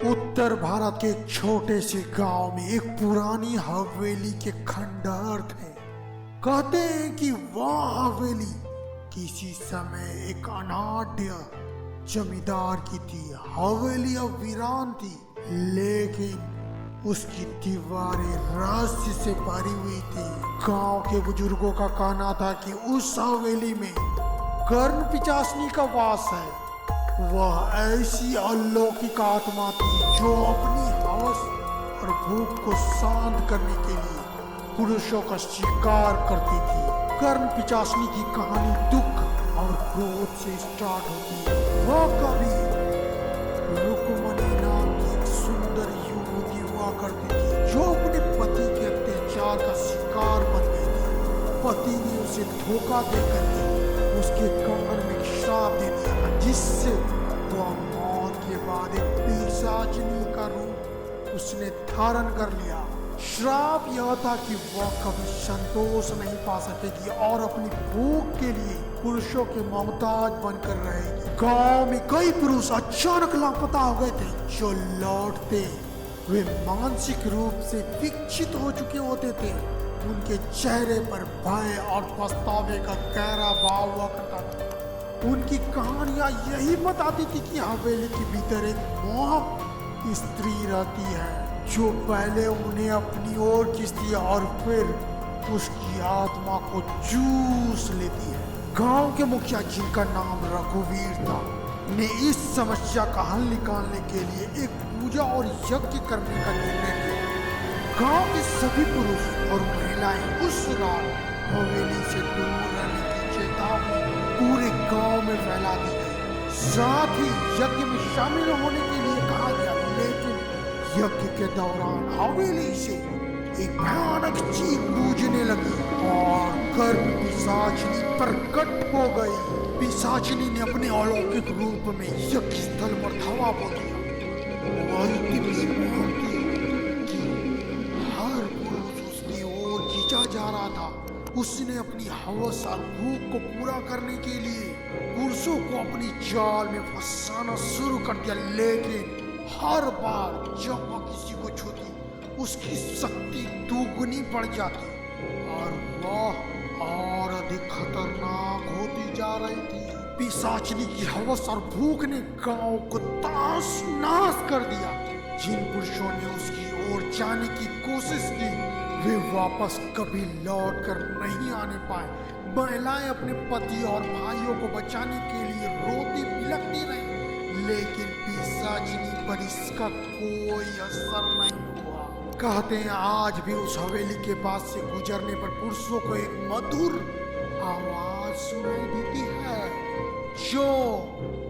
उत्तर भारत के एक छोटे से गांव में एक पुरानी हवेली के खंडहर थे। कहते हैं कि वह हवेली किसी समय एक अनाढ़ जमींदार की थी। हवेली अब वीरान थी, लेकिन उसकी दीवारें रहस्य से भरी हुई थी। गांव के बुजुर्गों का कहना था कि उस हवेली में कर्ण पिचासनी का वास है। वह ऐसी अलौकिक आत्मा थी जो अपनी हवस और भूख को शांत करने के लिए पुरुषों का शिकार करती थी। कर्ण पिचासनी की कहानी दुख और क्रोध से स्टार्ट होती है। वह कभी रुक्मणी नाम की एक सुंदर युवती हुआ करती थी जो अपने पति के अत्याचार का शिकार बन गई थी। पति ने उसे धोखा देकर के उसके कमर में श्राप दे दिया, जिससे वह मौत के बाद एक पिशाचिनी का रूप उसने धारण कर लिया। श्राप यह था कि वह कभी संतोष नहीं पा सकेगी और अपनी भूख के लिए पुरुषों के मोहताज बनकर रहेगी। गांव में कई पुरुष अचानक लापता हो गए थे। जो लौटते वे मानसिक रूप से विकसित हो चुके होते थे। उनके चेहरे पर भय और पछतावे का गहरा भाव हुआ करता था। उनकी कहानियां यही बताती थी कि हवेली के भीतर एक मोहक स्त्री रहती है जो पहले उन्हें अपनी ओर खींचती है और फिर उसकी आत्मा को चूस लेती है। गांव के मुखिया, जिनका नाम रघुवीर था, ने इस समस्या का हल निकालने के लिए एक पूजा और यज्ञ करने का निर्णय लिया। गांव के सभी पुरुष और महिलाएं उस रात हवेली से दूर रहने की चेतावनी पूरे गांव में फैला दी गई। साथ ही यज्ञ में शामिल होने के लिए कहा गया, लेकिन यज्ञ के दौरान हवेली से एक भयानक चीख गूंजने लगी और कर्ण पिशाचिनी प्रकट हो गई। पिशाचिनी ने अपने अलौकिक रूप में यज्ञ स्थल पर धावा बोल दिया। वह इतनी थी कि हर पुरुष उसकी ओर खींचा जा रहा था। उसने अपनी हवस और भूख को पूरा करने के लिए पुरुषों को अपनी जाल में फंसाना शुरू कर दिया, लेकिन हर बार जब वह किसी को छूती उसकी शक्ति दोगुनी बढ़ जाती और वह और अधिक खतरनाक होती जा रही थी। पिशाचिनी की हवस और भूख ने गांव को ताश नाश कर दिया। जिन पुरुषों ने उसकी ओर जाने की कोशिश की वे वापस कभी लौट कर नहीं आने पाए। महिलाएं अपने पति और भाइयों को बचाने के लिए रोती बिलखती रही, लेकिन पिशाचिनी पर इसका कोई असर नहीं हुआ। कहते हैं आज भी उस हवेली के पास से गुजरने पर पुरुषों को एक मधुर आवाज सुनाई देती है जो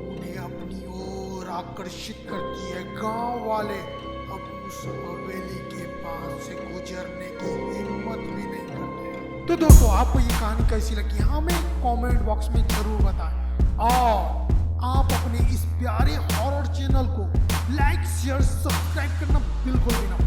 उन्हें अपनी ओर आकर्षित करती है। गांव वाले अब उस हवेली के पास से गुजरने की हिम्मत भी नहीं करते। तो दोस्तों, आपको ये कहानी कैसी लगी हमें कमेंट बॉक्स में जरूर बताएं और आप अपने इस प्यारे हॉरर चैनल को लाइक शेयर सब्सक्राइब करना बिल्कुल भी ना